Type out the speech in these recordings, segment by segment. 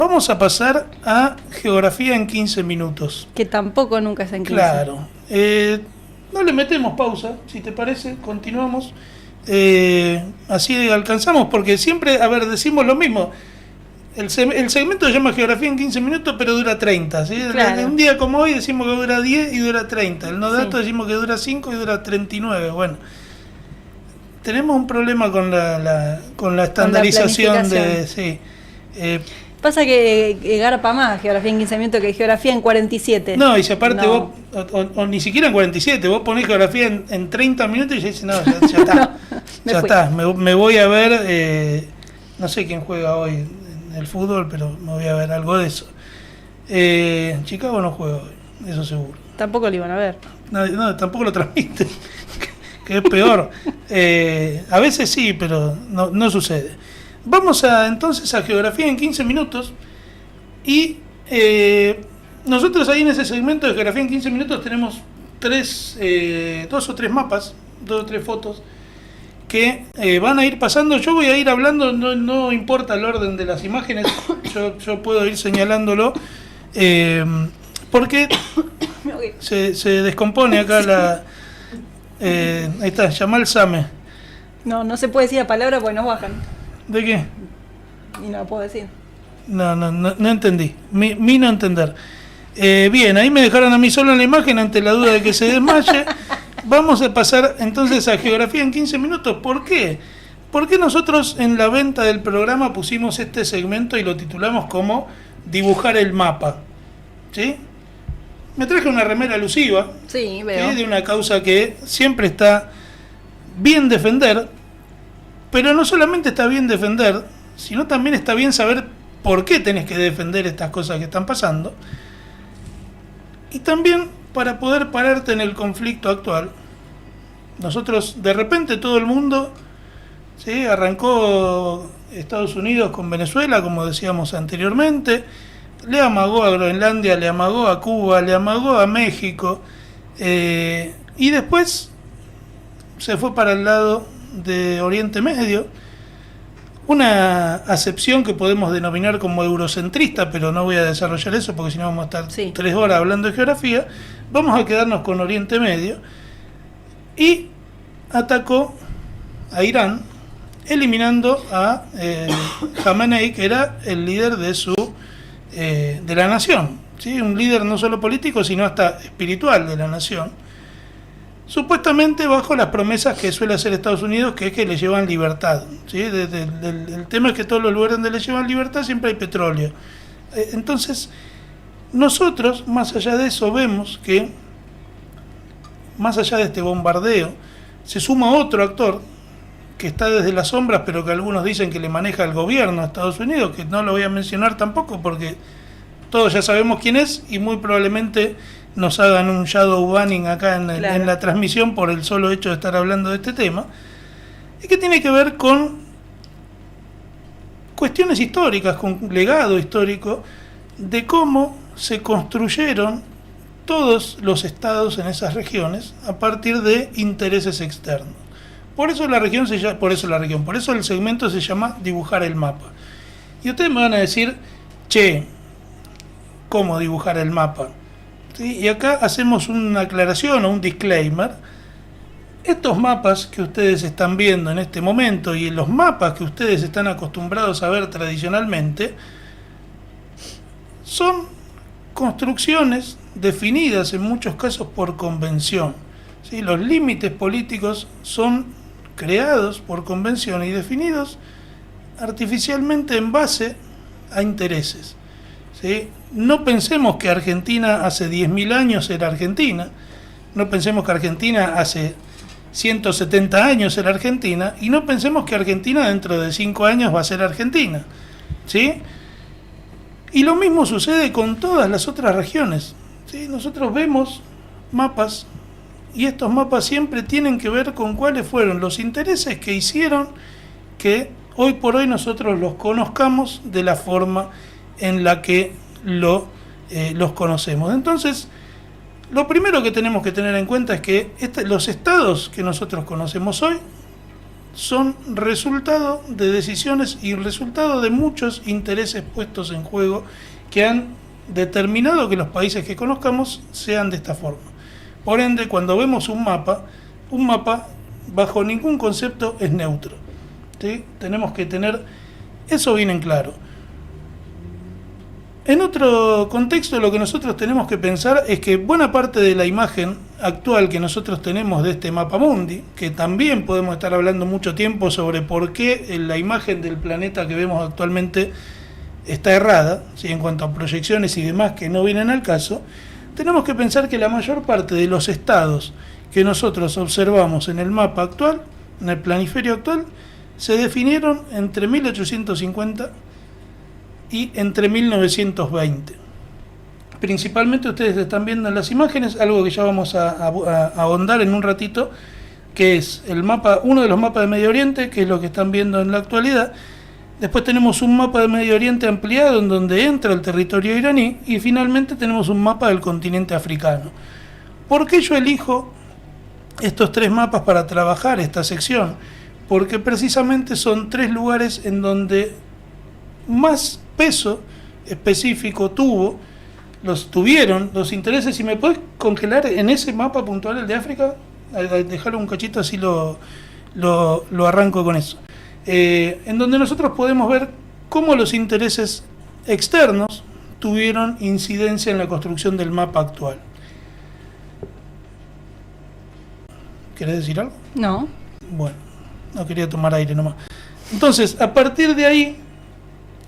Vamos a pasar a geografía en 15 minutos. Que tampoco nunca es en 15. Claro. No le metemos pausa, si te parece, continuamos. Así alcanzamos, porque siempre, decimos lo mismo. El segmento se llama geografía en 15 minutos, pero dura 30. ¿Sí? Claro. Un día como hoy decimos que dura 10 y dura 30. El no dato Sí. decimos que dura 5 y dura 39. Bueno, tenemos un problema con la estandarización de... Sí. Pasa que garpa más geografía en 15 minutos que geografía en 47. No, y si aparte No. vos, o ni siquiera en 47, vos ponés geografía en 30 minutos y ya dices, no, ya está. No, me Ya fui. está, me voy a ver, no sé quién juega hoy en el fútbol, pero me voy a ver algo de eso. Chicago no juega hoy, eso seguro. Tampoco lo iban a ver. No, tampoco lo transmite, que es peor. A veces sí, pero no sucede. Vamos entonces a geografía en 15 minutos y nosotros ahí en ese segmento de geografía en 15 minutos tenemos dos o tres mapas, 2 o 3 fotos que van a ir pasando. Yo voy a ir hablando, no importa el orden de las imágenes, yo puedo ir señalándolo, porque se descompone acá ahí está, Yamal Same. No se puede decir la palabra porque nos bajan. ¿De qué? Y no la puedo decir. No entendí. Mi no entender. Bien, ahí me dejaron a mí solo en la imagen ante la duda de que se desmaye. Vamos a pasar entonces a geografía en 15 minutos. ¿Por qué? Porque nosotros en la venta del programa pusimos este segmento y lo titulamos como dibujar el mapa. ¿Sí? Me traje una remera alusiva. Sí, veo. ¿Sí? De una causa que siempre está bien defender, pero no solamente está bien defender, sino también está bien saber por qué tenés que defender estas cosas que están pasando. Y también para poder pararte en el conflicto actual. Nosotros, de repente, todo el mundo, ¿sí? Arrancó Estados Unidos con Venezuela, como decíamos anteriormente, le amagó a Groenlandia, le amagó a Cuba, le amagó a México, y después se fue para el lado de Oriente Medio, una acepción que podemos denominar como eurocentrista, pero no voy a desarrollar eso porque si no vamos a estar 3 horas hablando de geografía. Vamos a quedarnos con Oriente Medio, y atacó a Irán, eliminando a Jamenei, que era el líder de la nación, ¿sí? Un líder no solo político, sino hasta espiritual de la nación, supuestamente bajo las promesas que suele hacer Estados Unidos, que es que le llevan libertad, ¿sí? El tema es que todos los lugares donde le llevan libertad siempre hay petróleo. Entonces, nosotros, más allá de eso, vemos que, más allá de este bombardeo, se suma otro actor que está desde las sombras, pero que algunos dicen que le maneja el gobierno de Estados Unidos, que no lo voy a mencionar tampoco porque todos ya sabemos quién es y muy probablemente nos hagan un shadow banning acá en la transmisión por el solo hecho de estar hablando de este tema, y que tiene que ver con cuestiones históricas, con legado histórico, de cómo se construyeron todos los estados en esas regiones a partir de intereses externos. Por eso el segmento se llama dibujar el mapa. Y ustedes me van a decir, ¿cómo dibujar el mapa? ¿Sí? Y acá hacemos una aclaración o un disclaimer. Estos mapas que ustedes están viendo en este momento y los mapas que ustedes están acostumbrados a ver tradicionalmente son construcciones definidas en muchos casos por convención. ¿Sí? Los límites políticos son creados por convención y definidos artificialmente en base a intereses. ¿Sí? No pensemos que Argentina hace 10.000 años era Argentina, no pensemos que Argentina hace 170 años era Argentina, y no pensemos que Argentina dentro de 5 años va a ser Argentina. ¿Sí? Y lo mismo sucede con todas las otras regiones. ¿Sí? Nosotros vemos mapas y estos mapas siempre tienen que ver con cuáles fueron los intereses que hicieron que hoy por hoy nosotros los conozcamos de la forma en la que los conocemos. Entonces, lo primero que tenemos que tener en cuenta es que los estados que nosotros conocemos hoy son resultado de decisiones y resultado de muchos intereses puestos en juego que han determinado que los países que conozcamos sean de esta forma. Por ende, cuando vemos un mapa bajo ningún concepto es neutro, ¿sí? Tenemos que tener eso bien en claro. En otro contexto, lo que nosotros tenemos que pensar es que buena parte de la imagen actual que nosotros tenemos de este mapa mundi, que también podemos estar hablando mucho tiempo sobre por qué la imagen del planeta que vemos actualmente está errada, ¿sí? En cuanto a proyecciones y demás que no vienen al caso, tenemos que pensar que la mayor parte de los estados que nosotros observamos en el mapa actual, en el planiferio actual, se definieron entre 1850 y entre 1920. Principalmente ustedes están viendo en las imágenes algo que ya vamos a ahondar en un ratito, que es el mapa, uno de los mapas de Medio Oriente, que es lo que están viendo en la actualidad. Después tenemos un mapa de Medio Oriente ampliado en donde entra el territorio iraní, y finalmente tenemos un mapa del continente africano. ¿Por qué yo elijo estos tres mapas para trabajar esta sección? Porque precisamente son tres lugares en donde más peso específico tuvieron los intereses. Si me puedes congelar en ese mapa puntual, el de África, dejarlo un cachito, así lo arranco con eso. En donde nosotros podemos ver cómo los intereses externos tuvieron incidencia en la construcción del mapa actual. ¿Querés decir algo? No. Bueno, no quería tomar aire nomás. Entonces, a partir de ahí,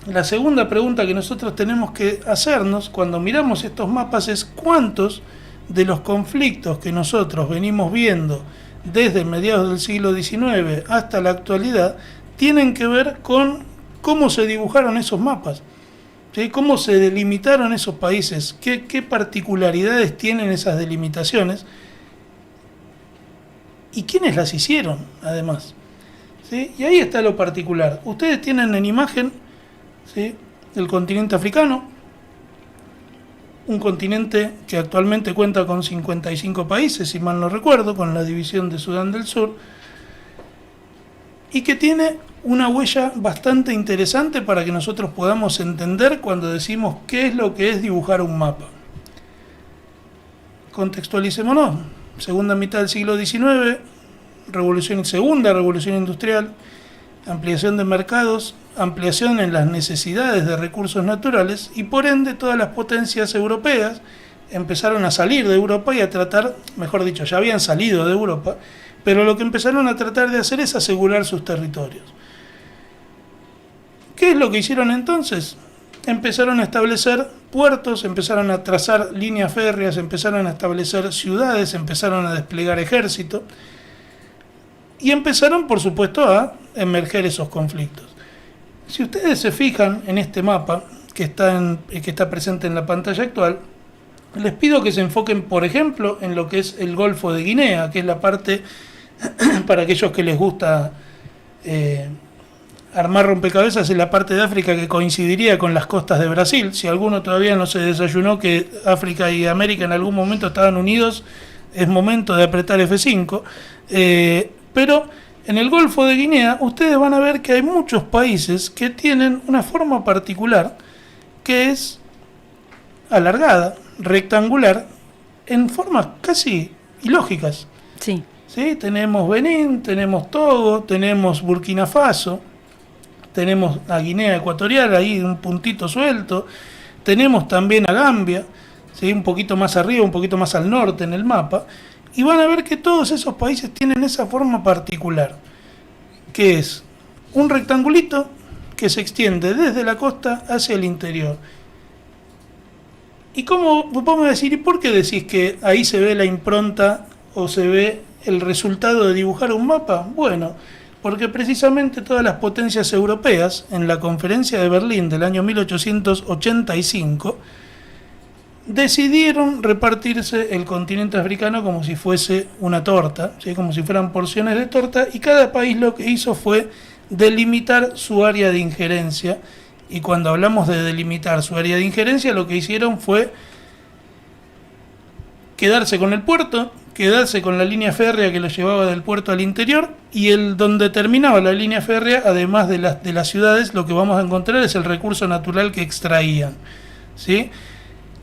la segunda pregunta que nosotros tenemos que hacernos cuando miramos estos mapas es cuántos de los conflictos que nosotros venimos viendo desde mediados del siglo XIX hasta la actualidad tienen que ver con cómo se dibujaron esos mapas, ¿sí? Cómo se delimitaron esos países, qué particularidades tienen esas delimitaciones y quiénes las hicieron, además, ¿sí? Y ahí está lo particular. Ustedes tienen en imagen, ¿sí?, el continente africano, un continente que actualmente cuenta con 55 países, si mal no recuerdo, con la división de Sudán del Sur, y que tiene una huella bastante interesante para que nosotros podamos entender cuando decimos qué es lo que es dibujar un mapa. Contextualicémonos. Segunda mitad del siglo XIX, segunda revolución industrial, ampliación de mercados, ampliación en las necesidades de recursos naturales, y por ende todas las potencias europeas empezaron a salir de Europa y a tratar, mejor dicho, ya habían salido de Europa, pero lo que empezaron a tratar de hacer es asegurar sus territorios. ¿Qué es lo que hicieron entonces? Empezaron a establecer puertos, empezaron a trazar líneas férreas, empezaron a establecer ciudades, empezaron a desplegar ejército y empezaron, por supuesto, a emerger esos conflictos. Si ustedes se fijan en este mapa que está presente en la pantalla actual, les pido que se enfoquen, por ejemplo, en lo que es el Golfo de Guinea, que es la parte, para aquellos que les gusta armar rompecabezas, es la parte de África que coincidiría con las costas de Brasil. Si alguno todavía no se desayunó que África y América en algún momento estaban unidos, es momento de apretar F5. Pero en el Golfo de Guinea ustedes van a ver que hay muchos países que tienen una forma particular que es alargada, rectangular, en formas casi ilógicas. Sí. ¿Sí? Tenemos Benín, tenemos Togo, tenemos Burkina Faso, tenemos a Guinea Ecuatorial, ahí un puntito suelto, tenemos también a Gambia, ¿sí?, un poquito más arriba, un poquito más al norte en el mapa, y van a ver que todos esos países tienen esa forma particular, que es un rectangulito que se extiende desde la costa hacia el interior. ¿Y cómo vamos a decir, y por qué decís que ahí se ve la impronta o se ve el resultado de dibujar un mapa? Bueno, porque precisamente todas las potencias europeas, en la Conferencia de Berlín del año 1885, decidieron repartirse el continente africano como si fuese una torta, ¿sí?, como si fueran porciones de torta, y cada país lo que hizo fue delimitar su área de injerencia. Y cuando hablamos de delimitar su área de injerencia, lo que hicieron fue quedarse con el puerto, quedarse con la línea férrea que lo llevaba del puerto al interior, y donde terminaba la línea férrea, además de las ciudades, lo que vamos a encontrar es el recurso natural que extraían, ¿sí?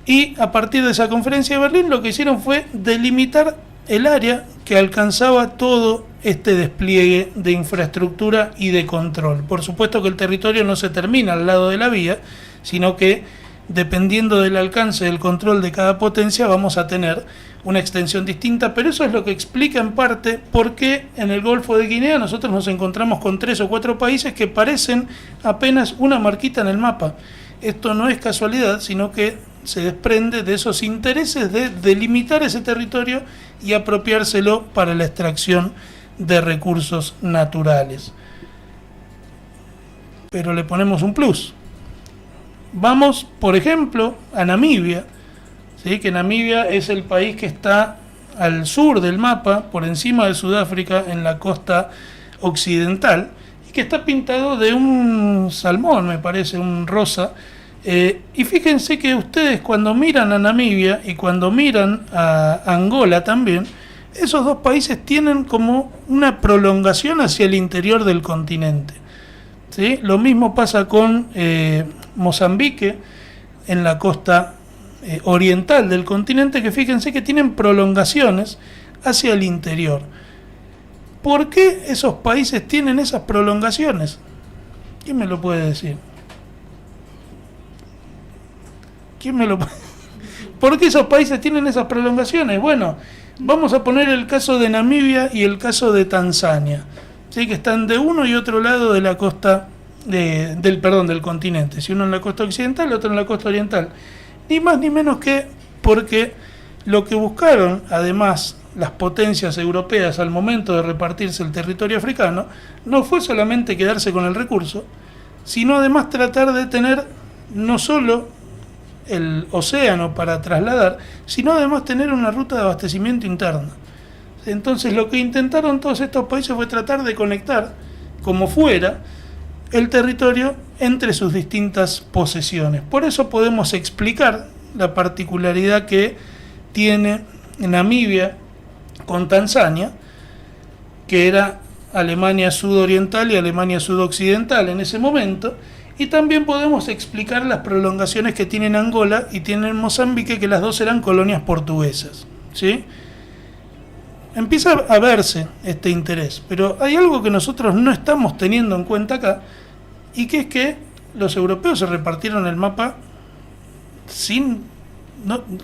Y a partir de esa conferencia de Berlín lo que hicieron fue delimitar el área que alcanzaba todo este despliegue de infraestructura y de control. Por supuesto que el territorio no se termina al lado de la vía, sino que dependiendo del alcance del control de cada potencia vamos a tener una extensión distinta, pero eso es lo que explica en parte por qué en el Golfo de Guinea nosotros nos encontramos con 3 o 4 países que parecen apenas una marquita en el mapa. Esto no es casualidad, sino que se desprende de esos intereses de delimitar ese territorio y apropiárselo para la extracción de recursos naturales. Pero le ponemos un plus. Vamos, por ejemplo, a Namibia, ¿sí? Que Namibia es el país que está al sur del mapa, por encima de Sudáfrica, en la costa occidental, y que está pintado de un salmón, me parece, un rosa. Y fíjense que ustedes cuando miran a Namibia y cuando miran a Angola también, esos dos países tienen como una prolongación hacia el interior del continente, ¿sí? Lo mismo pasa con Mozambique, en la costa oriental del continente, que fíjense que tienen prolongaciones hacia el interior. ¿Por qué esos países tienen esas prolongaciones? ¿Quién me lo puede decir? ¿Por qué esos países tienen esas prolongaciones? Bueno, vamos a poner el caso de Namibia y el caso de Tanzania, ¿sí? Que están de uno y otro lado de la costa del continente. Si uno en la costa occidental, el otro en la costa oriental. Ni más ni menos que porque lo que buscaron, además, las potencias europeas al momento de repartirse el territorio africano, no fue solamente quedarse con el recurso, sino además tratar de tener no solo el océano para trasladar, sino además tener una ruta de abastecimiento interna. Entonces lo que intentaron todos estos países fue tratar de conectar, como fuera, el territorio entre sus distintas posesiones. Por eso podemos explicar la particularidad que tiene Namibia con Tanzania, que era Alemania sudoriental y Alemania sudoccidental en ese momento, y también podemos explicar las prolongaciones que tienen Angola y tienen Mozambique, que las dos eran colonias portuguesas, ¿sí? Empieza a verse este interés, pero hay algo que nosotros no estamos teniendo en cuenta acá, y que es que los europeos se repartieron el mapa sin...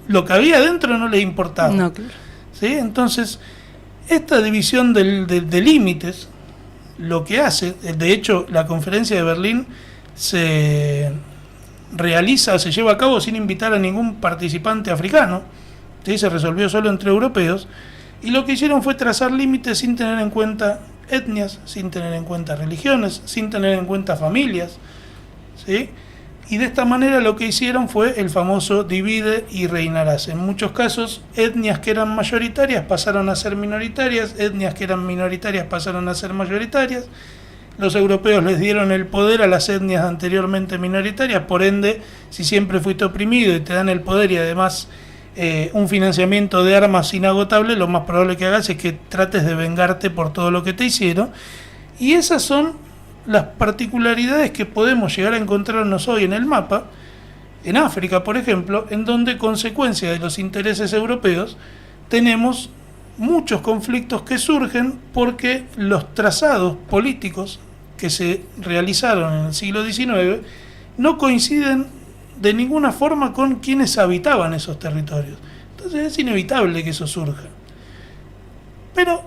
lo que había dentro no les importaba. No, claro. ¿Sí? Entonces, esta división de límites, lo que hace, de hecho, la conferencia de Berlín se lleva a cabo sin invitar a ningún participante africano, ¿sí? Se resolvió solo entre europeos, y lo que hicieron fue trazar límites sin tener en cuenta etnias, sin tener en cuenta religiones, sin tener en cuenta familias, ¿sí? Y de esta manera lo que hicieron fue el famoso divide y reinarás. En muchos casos, etnias que eran mayoritarias pasaron a ser minoritarias, etnias que eran minoritarias pasaron a ser mayoritarias. Los europeos les dieron el poder a las etnias anteriormente minoritarias, por ende, si siempre fuiste oprimido y te dan el poder y además un financiamiento de armas inagotable, lo más probable que hagas es que trates de vengarte por todo lo que te hicieron. Y esas son las particularidades que podemos llegar a encontrarnos hoy en el mapa, en África, por ejemplo, en donde, consecuencia de los intereses europeos, tenemos muchos conflictos que surgen porque los trazados políticos que se realizaron en el siglo XIX no coinciden de ninguna forma con quienes habitaban esos territorios. Entonces es inevitable que eso surja. Pero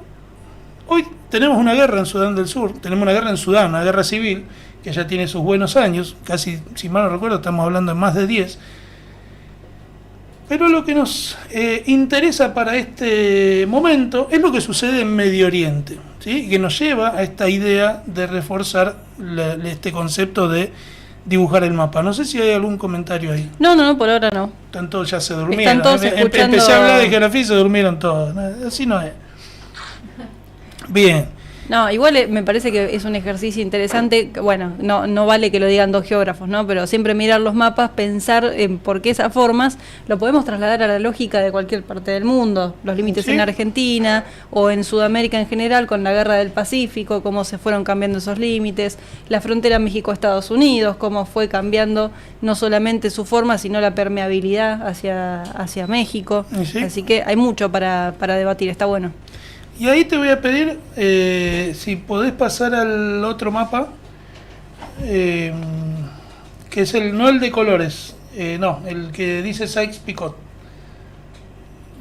hoy tenemos una guerra en Sudán del Sur, tenemos una guerra en Sudán, una guerra civil, que ya tiene sus buenos años, casi, si mal no recuerdo, estamos hablando de más de 10. Pero lo que nos interesa para este momento es lo que sucede en Medio Oriente, ¿sí? Que nos lleva a esta idea de reforzar este concepto de dibujar el mapa. No sé si hay algún comentario ahí. No, por ahora no. Están todos, ya se durmieron. Están todos escuchando... Empecé a hablar de geografía y se durmieron todos. Así no es. Bien. No, igual me parece que es un ejercicio interesante. Bueno, no vale que lo digan dos geógrafos, ¿no? Pero siempre mirar los mapas, pensar en por qué esas formas, lo podemos trasladar a la lógica de cualquier parte del mundo. Los límites Sí. en Argentina o en Sudamérica en general, con la guerra del Pacífico, cómo se fueron cambiando esos límites, la frontera México-Estados Unidos, cómo fue cambiando no solamente su forma, sino la permeabilidad hacia México. Sí. Así que hay mucho para debatir, está bueno. Y ahí te voy a pedir si podés pasar al otro mapa, que es no el de colores, no, el que dice Sykes-Picot,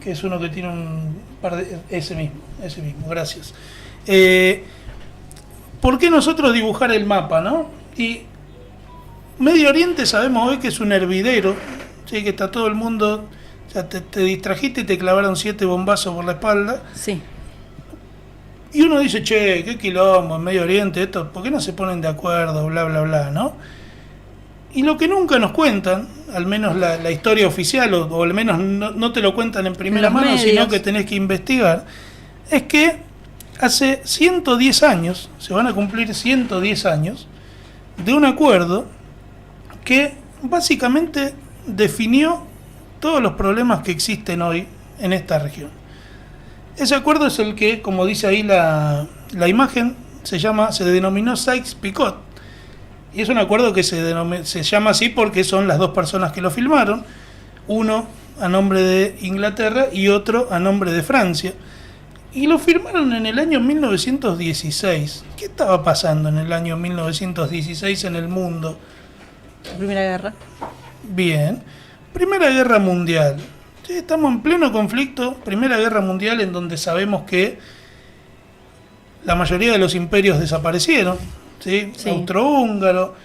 que es uno que tiene un par de... Ese mismo, gracias. ¿Por qué nosotros dibujar el mapa, no? Y Medio Oriente sabemos hoy que es un hervidero, ¿sí? Que está todo el mundo... O sea, te distrajiste y te clavaron 7 bombazos por la espalda. Sí. Y uno dice, che, qué quilombo en Medio Oriente, esto, ¿por qué no se ponen de acuerdo? Bla, bla, bla, ¿no? Y lo que nunca nos cuentan, al menos la historia oficial, o al menos no te lo cuentan en primera mano, medios, sino que tenés que investigar, es que hace 110 años, se van a cumplir 110 años, de un acuerdo que básicamente definió todos los problemas que existen hoy en esta región. Ese acuerdo es el que, como dice ahí la imagen, se denominó Sykes-Picot. Y es un acuerdo que se llama así porque son las dos personas que lo firmaron, uno a nombre de Inglaterra y otro a nombre de Francia. Y lo firmaron en el año 1916. ¿Qué estaba pasando en el año 1916 en el mundo? La Primera Guerra. Bien, Primera Guerra Mundial. Sí, estamos en pleno conflicto, Primera Guerra Mundial, en donde sabemos que la mayoría de los imperios desaparecieron, ¿sí? Sí. Austrohúngaro,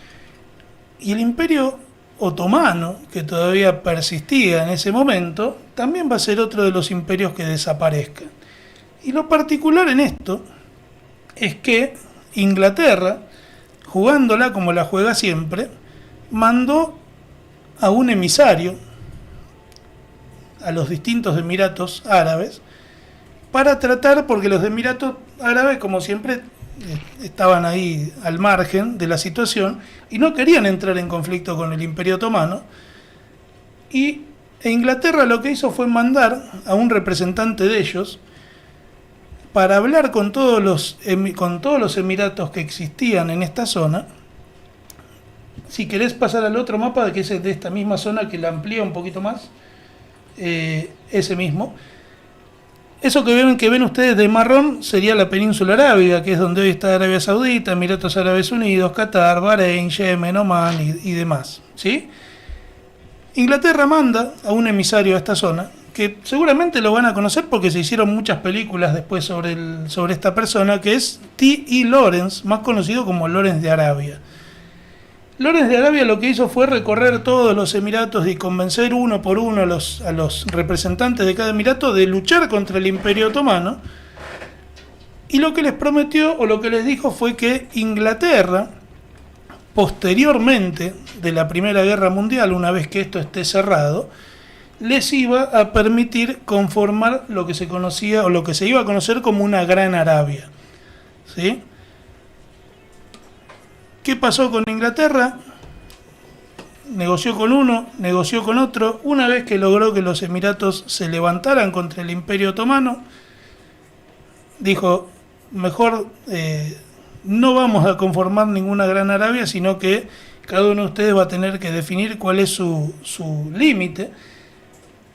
y el imperio otomano, que todavía persistía en ese momento, también va a ser otro de los imperios que desaparezcan. Y lo particular en esto es que Inglaterra, jugándola como la juega siempre, mandó a un emisario a los distintos Emiratos Árabes para tratar, porque los Emiratos Árabes, como siempre, estaban ahí al margen de la situación y no querían entrar en conflicto con el Imperio Otomano, y Inglaterra lo que hizo fue mandar a un representante de ellos para hablar con todos los emiratos que existían en esta zona. Si querés pasar al otro mapa, que es de esta misma zona, que la amplía un poquito más, ese mismo. Eso que ven ustedes de marrón sería la península arábiga, que es donde hoy está Arabia Saudita, Emiratos Árabes Unidos, Qatar, Bahrein, Yemen, Omán y demás, ¿sí? Inglaterra manda a un emisario a esta zona, que seguramente lo van a conocer porque se hicieron muchas películas después sobre esta persona, que es T.E. Lawrence, más conocido como Lawrence de Arabia. Lawrence de Arabia lo que hizo fue recorrer todos los emiratos y convencer uno por uno a los representantes de cada emirato de luchar contra el Imperio Otomano. Y lo que les prometió, o lo que les dijo, fue que Inglaterra, posteriormente de la Primera Guerra Mundial, una vez que esto esté cerrado, les iba a permitir conformar lo que se conocía, o lo que se iba a conocer como una Gran Arabia, ¿sí? ¿Qué pasó con Inglaterra? Negoció con uno, negoció con otro. Una vez que logró que los Emiratos se levantaran contra el Imperio Otomano, dijo, mejor no vamos a conformar ninguna Gran Arabia, sino que cada uno de ustedes va a tener que definir cuál es su límite.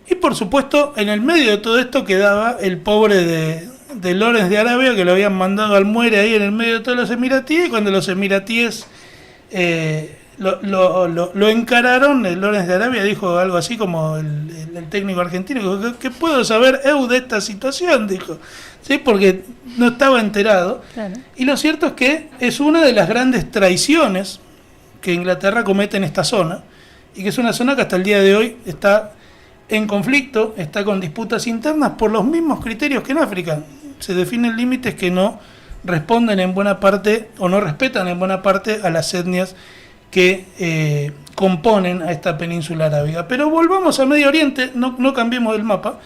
Y por supuesto, en el medio de todo esto quedaba el pobre de Lawrence de Arabia, que lo habían mandado al muere ahí en el medio de todos los emiratíes, y cuando los emiratíes lo encararon, el Lawrence de Arabia dijo algo así como el técnico argentino, dijo, ¿qué puedo saber de esta situación? Dijo, ¿sí? Porque no estaba enterado. Claro. Y lo cierto es que es una de las grandes traiciones que Inglaterra comete en esta zona, y que es una zona que hasta el día de hoy está en conflicto, está con disputas internas por los mismos criterios que en África. Se definen límites que no responden en buena parte, o no respetan en buena parte, a las etnias que componen a esta península arábiga. Pero volvamos a Medio Oriente, no cambiemos el mapa,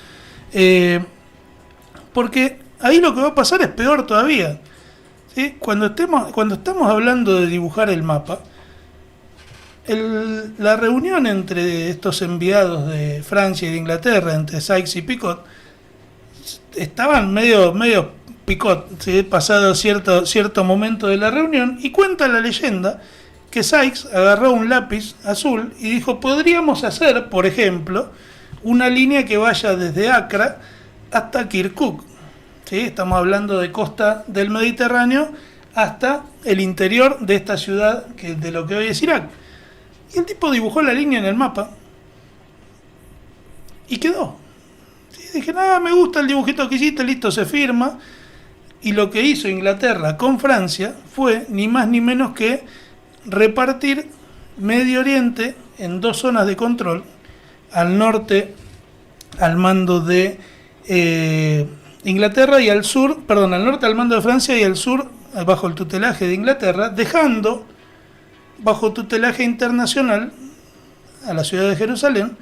porque ahí lo que va a pasar es peor todavía. ¿sí? Cuando estamos hablando de dibujar el mapa, la reunión entre estos enviados de Francia y de Inglaterra, entre Sykes y Picot, estaban medio Picot, ¿sí? Pasado cierto momento de la reunión, y cuenta la leyenda que Sykes agarró un lápiz azul y dijo: podríamos hacer, por ejemplo, una línea que vaya desde Accra hasta Kirkuk, ¿sí? Estamos hablando de costa del Mediterráneo hasta el interior de esta ciudad, de lo que hoy es Irak. Y el tipo dibujó la línea en el mapa y quedó. ¿Sí? Dije: nada, me gusta el dibujito que hiciste, listo, se firma. Y lo que hizo Inglaterra con Francia fue ni más ni menos que repartir Medio Oriente en dos zonas de control: al norte al mando de Inglaterra y al norte al mando de Francia y al sur bajo el tutelaje de Inglaterra, dejando bajo tutelaje internacional a la ciudad de Jerusalén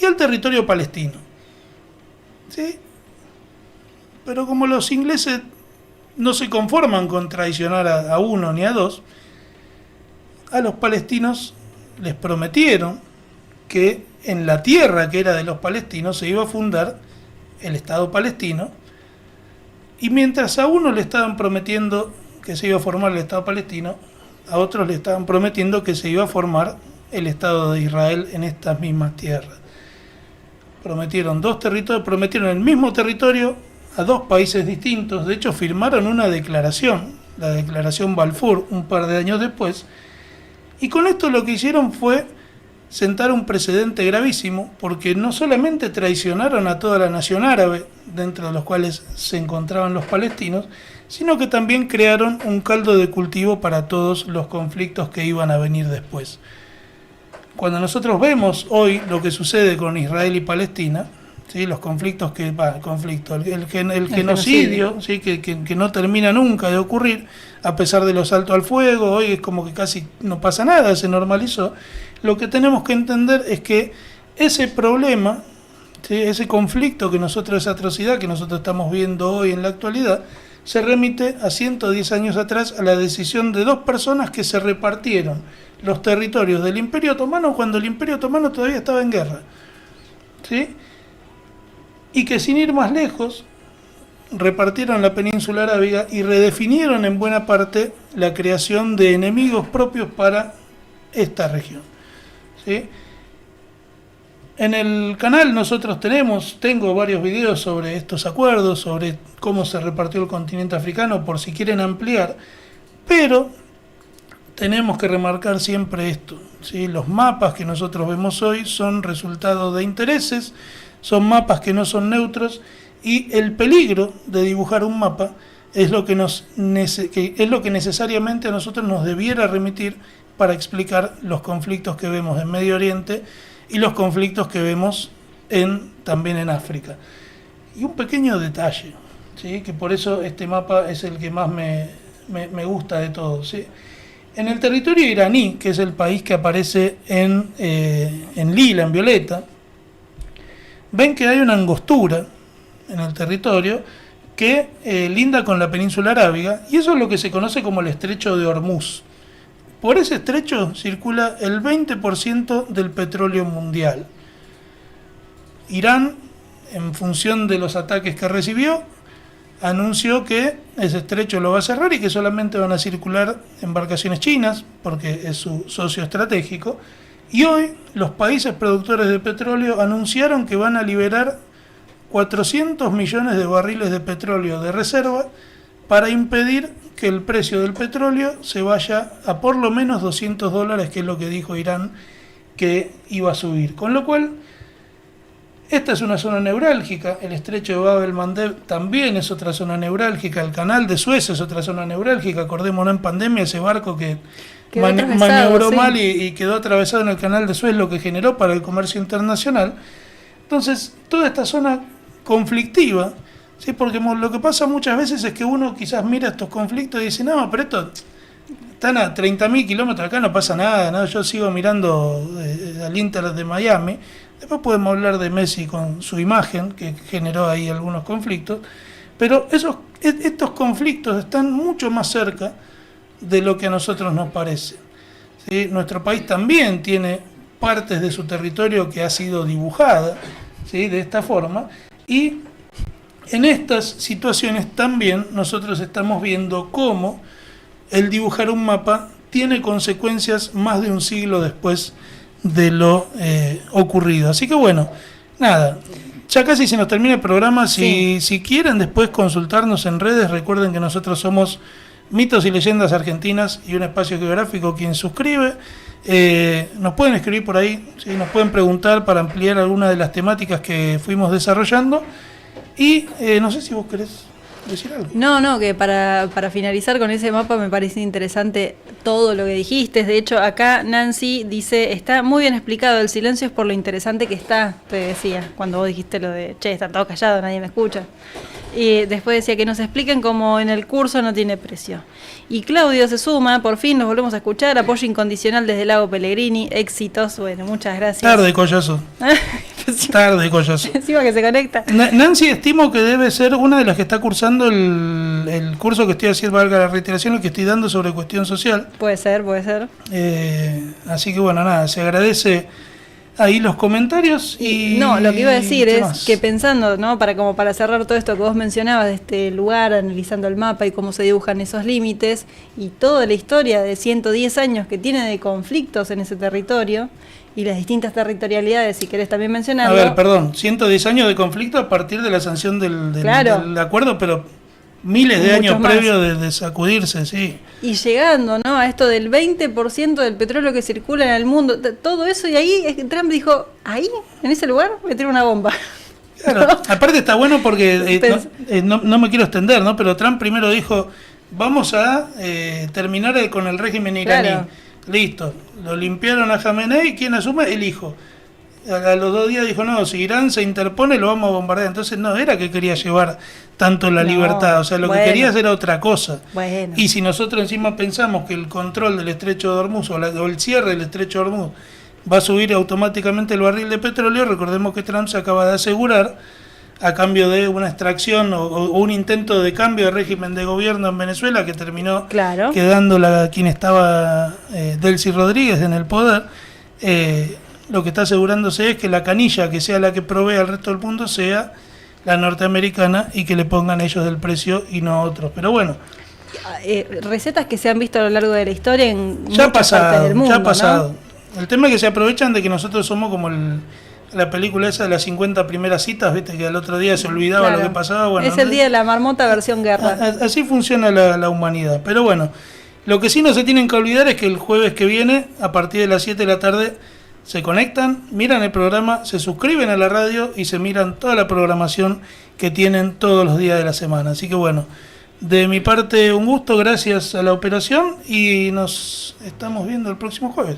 y al territorio palestino. ¿Sí? Pero como los ingleses no se conforman con traicionar a uno ni a dos, a los palestinos les prometieron que en la tierra que era de los palestinos se iba a fundar el Estado palestino, y mientras a uno le estaban prometiendo que se iba a formar el Estado palestino, a otros le estaban prometiendo que se iba a formar el Estado de Israel en estas mismas tierras. Prometieron el mismo territorio a dos países distintos. De hecho, firmaron una declaración, la declaración Balfour, un par de años después, y con esto lo que hicieron fue sentar un precedente gravísimo, porque no solamente traicionaron a toda la nación árabe, dentro de los cuales se encontraban los palestinos, sino que también crearon un caldo de cultivo para todos los conflictos que iban a venir después. Cuando nosotros vemos hoy lo que sucede con Israel y Palestina, ¿sí? Los conflictos el genocidio, ¿sí? que no termina nunca de ocurrir, a pesar de los saltos al fuego, hoy es como que casi no pasa nada, se normalizó. Lo que tenemos que entender es que ese problema, ¿sí? Ese conflicto esa atrocidad que nosotros estamos viendo hoy en la actualidad, se remite a 110 años atrás, a la decisión de dos personas que se repartieron los territorios del Imperio Otomano cuando el Imperio Otomano todavía estaba en guerra, ¿sí? Y que, sin ir más lejos, repartieron la península arábiga y redefinieron en buena parte la creación de enemigos propios para esta región, ¿sí? En el canal nosotros tengo varios videos sobre estos acuerdos, sobre cómo se repartió el continente africano, por si quieren ampliar, pero tenemos que remarcar siempre esto, ¿sí? Los mapas que nosotros vemos hoy son resultado de intereses, son mapas que no son neutros, y el peligro de dibujar un mapa es lo que necesariamente a nosotros nos debiera remitir para explicar los conflictos que vemos en Medio Oriente y los conflictos que vemos también en África. Y un pequeño detalle, ¿sí? Que por eso este mapa es el que más me gusta de todos, ¿sí? En el territorio iraní, que es el país que aparece en lila, en violeta, ven que hay una angostura en el territorio que linda con la península arábiga, y eso es lo que se conoce como el estrecho de Hormuz. Por ese estrecho circula el 20% del petróleo mundial. Irán, en función de los ataques que recibió, anunció que ese estrecho lo va a cerrar y que solamente van a circular embarcaciones chinas, porque es su socio estratégico. Y hoy los países productores de petróleo anunciaron que van a liberar 400 millones de barriles de petróleo de reserva para impedir que el precio del petróleo se vaya a por lo menos $200, que es lo que dijo Irán que iba a subir. Con lo cual, esta es una zona neurálgica, el estrecho de Bab el-Mandeb también es otra zona neurálgica, el canal de Suez es otra zona neurálgica. Acordémonos en pandemia ese barco que maniobró mal y quedó atravesado en el canal de Suez, lo que generó para el comercio internacional. Entonces, toda esta zona conflictiva, ¿sí? Porque lo que pasa muchas veces es que uno quizás mira estos conflictos y dice: no, pero esto están a 30.000 kilómetros acá, no pasa nada, ¿no? Yo sigo mirando al Inter de Miami. Después podemos hablar de Messi con su imagen, que generó ahí algunos conflictos, pero estos conflictos están mucho más cerca de lo que a nosotros nos parece. ¿Sí? Nuestro país también tiene partes de su territorio que ha sido dibujada, ¿sí? De esta forma, y en estas situaciones también nosotros estamos viendo cómo el dibujar un mapa tiene consecuencias más de un siglo después de lo ocurrido. Así que bueno, nada, ya casi se nos termina el programa. Si quieren después consultarnos en redes, recuerden que nosotros somos Mitos y Leyendas Argentinas y un espacio geográfico. Quien suscribe, nos pueden escribir por ahí, ¿sí? Nos pueden preguntar para ampliar alguna de las temáticas que fuimos desarrollando. Y no sé si vos querés decir algo. No, que para finalizar con ese mapa me parece interesante todo lo que dijiste. De hecho, acá Nancy dice, está muy bien explicado, el silencio es por lo interesante que está, te decía, cuando vos dijiste lo de, che, están todos callados, nadie me escucha. Y después decía que nos expliquen cómo en el curso no tiene precio. Y Claudio se suma, por fin nos volvemos a escuchar, apoyo incondicional desde Lago Pellegrini, éxitos, bueno, muchas gracias. Tarde, Collazo. Tarde, Collazo. Encima que se conecta. Nancy, estimo que debe ser una de las que está cursando el curso que estoy haciendo, valga la reiteración, el que estoy dando sobre cuestión social. Puede ser. Así que bueno, nada, se agradece ahí los comentarios. Y no, lo que iba a decir es más? que pensando, ¿no? Para cerrar todo esto que vos mencionabas de este lugar, analizando el mapa y cómo se dibujan esos límites y toda la historia de 110 años que tiene de conflictos en ese territorio y las distintas territorialidades, si querés también mencionarlo. A ver, perdón, 110 años de conflicto a partir de la sanción del acuerdo, pero miles de años previos de sacudirse, sí. Y llegando, ¿no?, a esto del 20% del petróleo que circula en el mundo, todo eso, y ahí Trump dijo, ahí, en ese lugar, meter una bomba. Claro, ¿no? Aparte está bueno porque no me quiero extender, ¿no? Pero Trump primero dijo, vamos a terminar con el régimen iraní. Claro. Listo, lo limpiaron a Jamenei, ¿quién asume? El hijo. A los 2 días dijo, no, si Irán se interpone lo vamos a bombardear. Entonces no era que quería llevar tanto la libertad, o sea, lo que quería era otra cosa. Bueno. Y si nosotros encima pensamos que el control del estrecho de Hormuz o el cierre del estrecho de Hormuz va a subir automáticamente el barril de petróleo, recordemos que Trump se acaba de asegurar, a cambio de una extracción o un intento de cambio de régimen de gobierno en Venezuela, que terminó quedando quien estaba Delcy Rodríguez en el poder, lo que está asegurándose es que la canilla que sea la que provee al resto del mundo sea la norteamericana y que le pongan ellos del precio y no otros. Pero bueno, recetas que se han visto a lo largo de la historia en ya muchas partes del mundo, ya ha pasado. ¿no? El tema es que se aprovechan de que nosotros somos como la película esa de las 50 primeras citas, viste, que al otro día se olvidaba lo que pasaba. Bueno, es el día de la marmota versión guerra. Así funciona la humanidad. Pero bueno, lo que sí no se tienen que olvidar es que el jueves que viene, a partir de las 7 de la tarde, se conectan, miran el programa, se suscriben a la radio y se miran toda la programación que tienen todos los días de la semana. Así que bueno, de mi parte un gusto, gracias a la operación y nos estamos viendo el próximo jueves.